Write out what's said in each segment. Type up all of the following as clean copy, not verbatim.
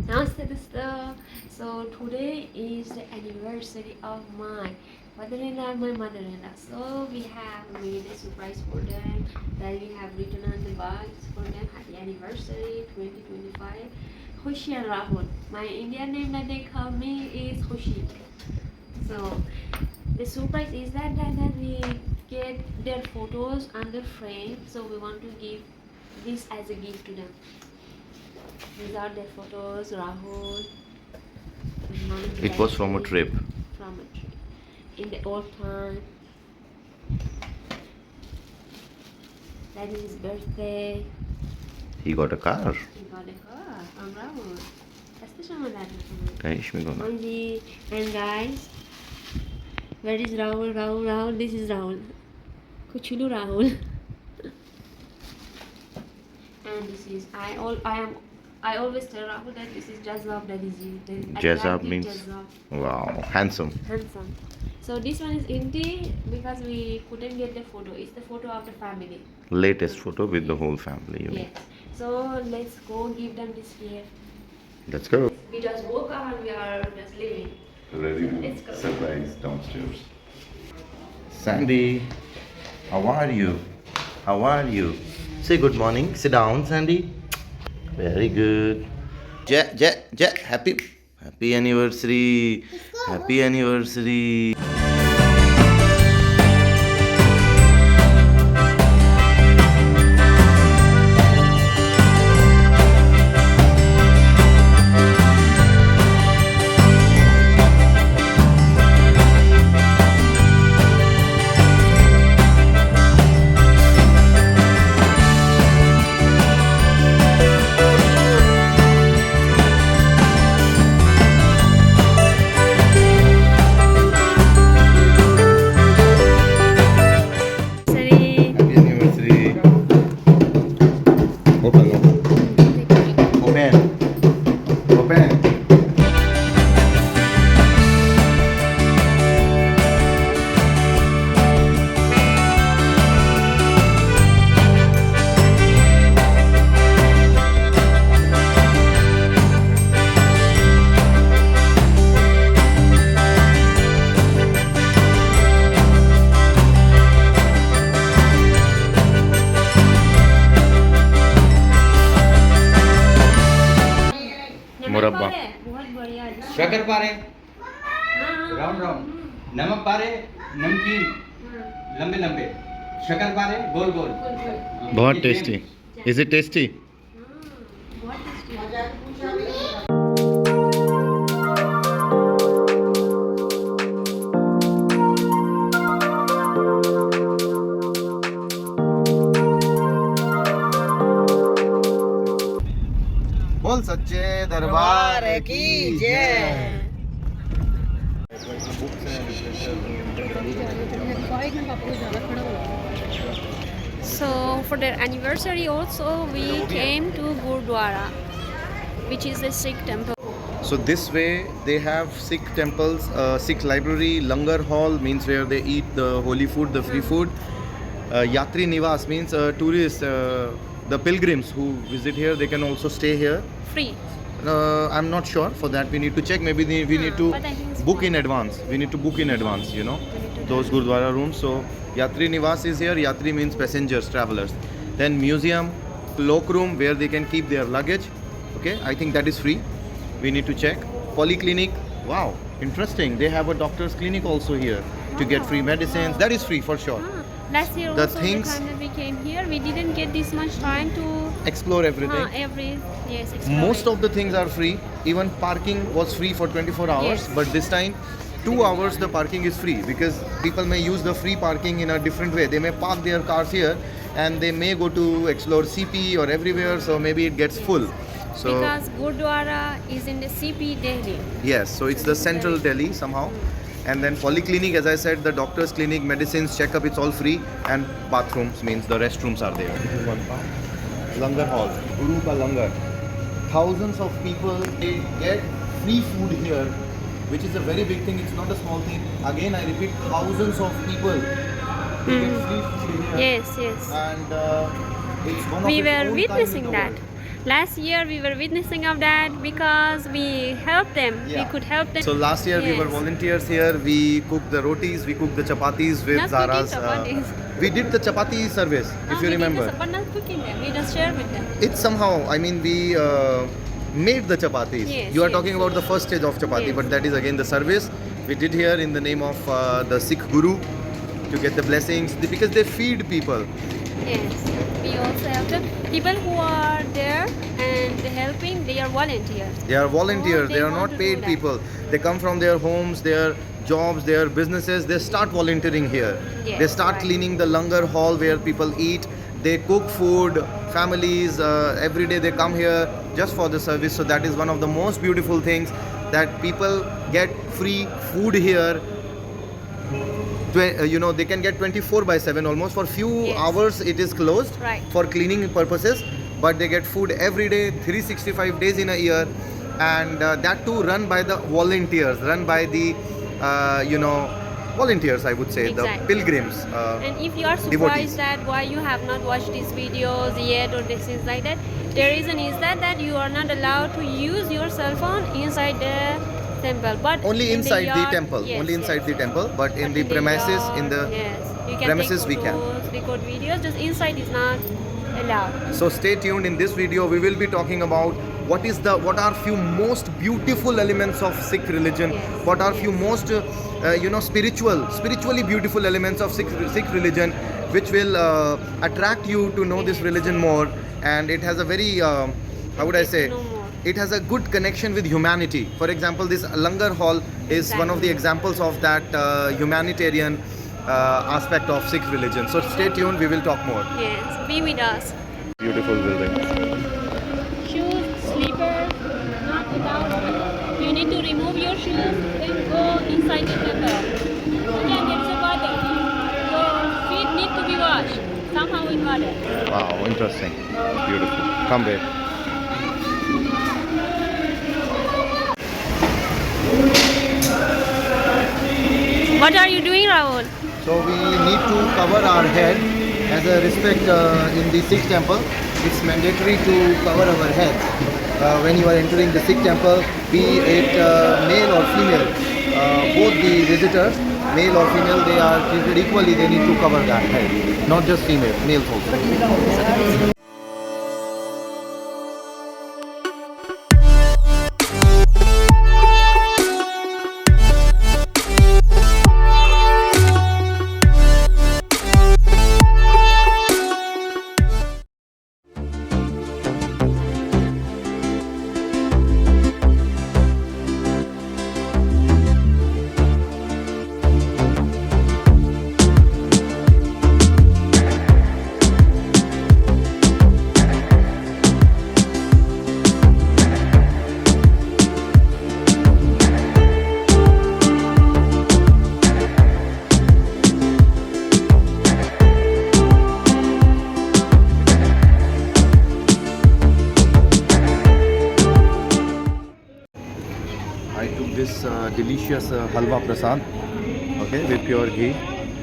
Namaste Dosto. So today is the anniversary of my father-in-law and my mother-in-law. So we have made a surprise for them. That we have written on the box for them. Happy anniversary 2025. Khushi and Rahul. My Indian name that they call me is Khushi. So the surprise is that we get their photos on the frame. So we want to give this as a gift to them. These are their photos, Rahul. It was from a trip. From a trip. In the old time. That is his birthday. He got a car. He got a car from Rahul. Especially that. Kayışmı gona? Manji. And guys, where is Rahul? Rahul. This is Rahul. Kuchulu Rahul. And this is I always tell Rahul that this is Jazab, that is you. Jazab means Jazab. wow, handsome. Handsome. So this one is empty because we couldn't get the photo. It's the photo of the family. Latest photo with the whole family. You know. Yes. So let's go give them this here. Let's go. We just woke up and we are just leaving. Ready? Let's go. Surprise downstairs. Sandy, how are you? How are you? Say good morning. Sit down, Sandy. Very good. Happy anniversary. Happy anniversary. Happy anniversary. Open. मुरब्बा बहुत बढ़िया है। शक्कर पारे हाँ, round round नमक पारे नमकीन लंबे लंबे शक्कर पारे गोल गोल बहुत टेस्टी इज इट टेस्टी बहुत टेस्टी। बोल सच्चे दरबार की जय So for their anniversary also we came to Gurdwara, which is a Sikh temple. So this way they have Sikh temples, Sikh library, Langar hall means where they eat the holy food, the free food. Yatri Niwas means tourists, the pilgrims who visit here, they can also stay here. Free. I'm not sure for that. We need to check. Maybe we need to but I think it's book fine. in advance. We need to book in advance, you know, those Gurdwara rooms. So Yatri Niwas is here. Yatri means passengers, travelers. Then museum, cloakroom where they can keep their luggage. Okay, I think that is free. We need to check. Polyclinic. Wow, interesting. They have a doctor's clinic also here to get free medicines. That is free for sure. Last year The also things- the time that we came here, we didn't get this much time to Explore everything. explore Most it. of the things are free. Even parking was free for 24 hours. Yes. But this time, 2 hours the parking is free because people may use the free parking in a different way. They may park their cars here and they may go to explore CP or everywhere. So maybe it gets full. So because Gurdwara is in the CP Delhi. yes, so it's the central Delhi somehow. And then polyclinic, as I said, the doctor's clinic, medicines, checkup, it's all free. And bathrooms means the restrooms are there. This is one part. Langar hall, Guru ka langar. Thousands of people, they get free food here, which is a very big thing. It's not a small thing. Again, I repeat, thousands of people, You get free food here. Yes, yes. And it's one of We its were own kind in witnessing the that. world. Last year we were witnessing of that because we helped them. Yeah. We could help them. So last year we were Yes. volunteers here. We cooked the rotis, we cooked the chapatis with Not cooking Zara's. chapatis. We did the chapati service, if you We remember. did this, but not cooking them. We just shared with them. It's somehow, I mean, we made the chapatis. Yes, You are yes. talking about the first stage of chapati, Yes. but that is again the service we did here in the name of the Sikh Guru to get the blessings because they feed people. Yes. We also help them. People who are there and helping, they are volunteers. They are volunteers, they they are want not to do paid that. people. They come from their homes, their jobs, their businesses. They start volunteering here. Yes, They start right. cleaning the langar hall where people eat. They cook food, families, every day they come here just for the service. So that is one of the most beautiful things, that people get free food here. You know, they can get 24/7 almost. For few Yes. hours it is closed Right. for cleaning purposes, but they get food every day, 365 days in a year, and that too run by the volunteers, run by the volunteers, I would say, the Exactly. pilgrims. And if you are Devotees. surprised that why you have not watched these videos yet or this is like that, the reason is that you are not allowed to use your cell phone inside the temple. But Only in inside the yard- temple, yes, only inside yes. the temple, but in But the premises, yard, in the yes, you can premises take we can. photos, record videos. Just inside is not allowed. So stay tuned. In this video we will be talking about what are few most beautiful elements of Sikh religion, Yes. what are few most spiritually beautiful elements of Sikh religion, which will attract you to know this religion more. And it has a very how would I say, No more. it has a good connection with humanity. For example, this langar hall is one of the examples of that humanitarian aspect of Sikh religion. So stay tuned, we will talk more. Yes, be with us. Beautiful building. Shoes, slippers, not without. You need to remove your shoes, then go inside the temple. Again, there is a water. Your feet need to be washed. Somehow with water. Wow, interesting. Beautiful. Come babe. What are you doing, Rahul? So we need to cover our head as a respect in the Sikh temple. It's mandatory to cover our heads when you are entering the Sikh temple, be it male or female. Both the visitors, male or female, they are treated equally. They need to cover that head, not just female, males also. I took this delicious halwa prasad, okay, with pure ghee.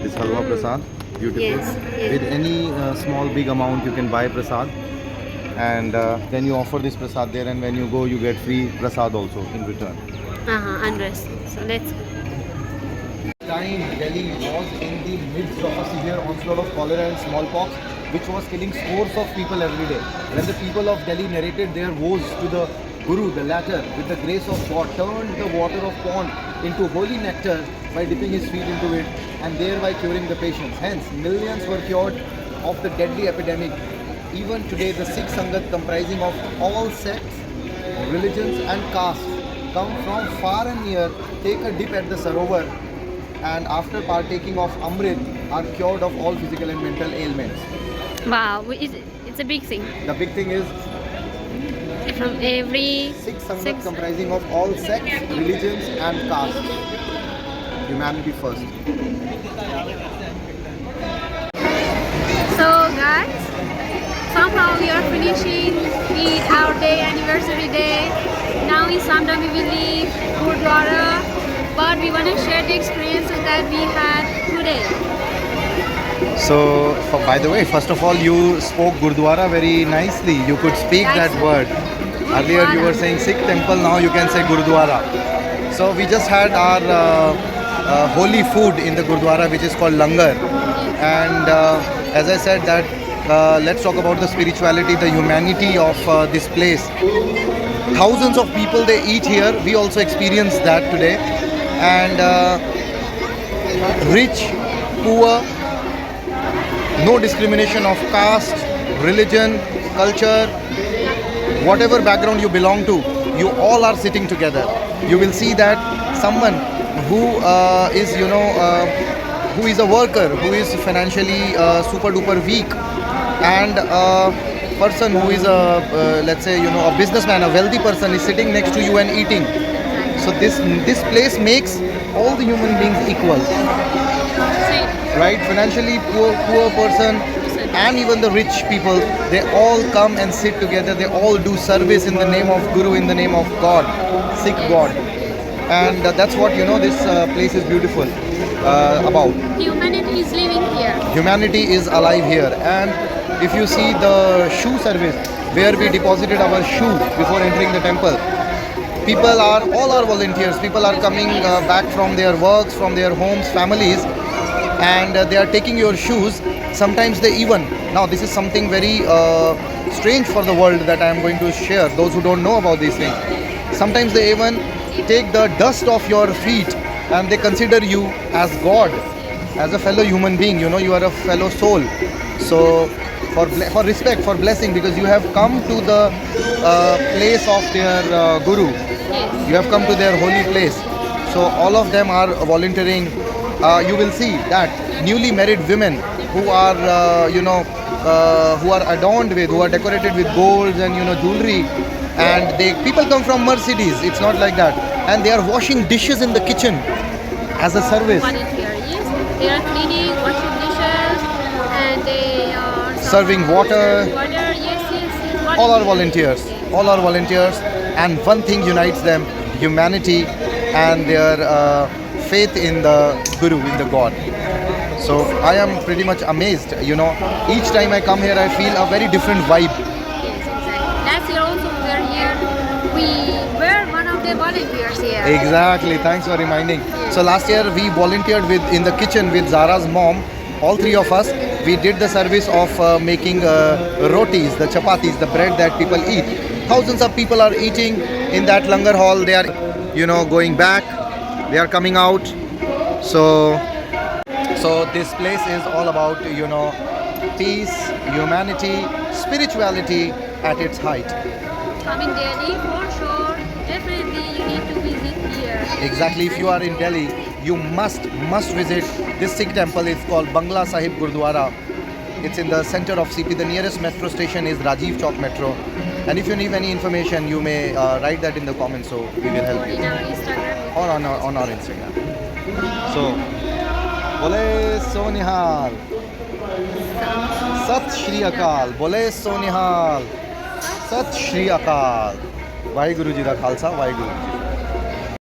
This halwa prasad, beautiful. Yes, yes. With any small, big amount, you can buy prasad, and then you offer this prasad there, and when you go, you get free prasad also in return. Understood. So let's go. Time Delhi was in the midst of a severe onslaught of cholera and smallpox, which was killing scores of people every day. When the people of Delhi narrated their woes to the Guru, the latter, with the grace of God, turned the water of pond into holy nectar by dipping his feet into it and thereby curing the patients. Hence, millions were cured of the deadly epidemic. Even today, the Sikh Sangat, comprising of all sects, religions and castes, come from far and near, take a dip at the Sarovar, and after partaking of Amrit, are cured of all physical and mental ailments. Wow, it's a big thing. The big thing is From every Sikh Sangat comprising of all sects, religions and castes. Humanity first. So guys, somehow we are finishing our day, anniversary day. Now in Samdam we will leave Gurdwara, but we want to share the experiences that we had today. So, by the way, first of all, you spoke Gurdwara very nicely. You could speak that word. Earlier, you were saying Sikh temple. Now you can say Gurdwara. So, we just had our holy food in the Gurdwara, which is called langar. And as I said, that let's talk about the spirituality, the humanity of this place. Thousands of people they eat here. We also experienced that today. And rich, poor, no discrimination of caste, religion, culture, whatever background you belong to, you all are sitting together. You will see that someone who is, who is a worker, who is financially super duper weak, and a person who is a, let's say, a businessman, a wealthy person is sitting next to you and eating. So this place makes all the human beings equal. Right, financially poor person and even the rich people, they all come and sit together. They all do service in the name of Guru, in the name of God, Sikh God, and that's what this place is beautiful about. Humanity is living here. Humanity is alive here, and if you see the shoe service where we deposited our shoe before entering the temple, all our volunteers. People are coming back from their works, from their homes, families, and they are taking your shoes. Sometimes they even, now this is something very strange for the world that I am going to share, those who don't know about these things. Sometimes they even take the dust off your feet and they consider you as God, as a fellow human being. You are a fellow soul. So for respect, for blessing, because you have come to the place of their Guru. You have come to their holy place. So all of them are volunteering. You will see that newly married women who are, who are adorned with, who are decorated with golds and jewelry, and people come from Mercedes. It's not like that, and they are washing dishes in the kitchen as a service. Volunteer, yes. They are cleaning, washing dishes, and they are Serving water. Yes. All are volunteers. All are volunteers, and one thing unites them: humanity and their faith in the Guru, in the God. So I am pretty much amazed. Each time I come here, I feel a very different vibe. Yes, exactly. Last year also we were here. We were one of the volunteers here. Exactly. Thanks for reminding. So last year we volunteered in the kitchen with Zara's mom. All three of us. We did the service of making rotis, the chapatis, the bread that people eat. Thousands of people are eating in that langar hall. They are, going back. They are coming out. So this place is all about, peace, humanity, spirituality at its height. Coming Delhi for sure. Definitely you need to visit here. Exactly. If you are in Delhi, you must visit this Sikh temple. It's called Bangla Sahib Gurdwara. It's in the center of CP. The nearest metro station is Rajiv Chowk Metro. And if you need any information, you may write that in the comments, so we will help you. In our Instagram. Or on our Instagram. So, Bole So Nihal. Sat Shri Akal. Bole So Nihal. Sat Shri Akal. Vaheguru Ji da Khalsa, Vaheguru Ji.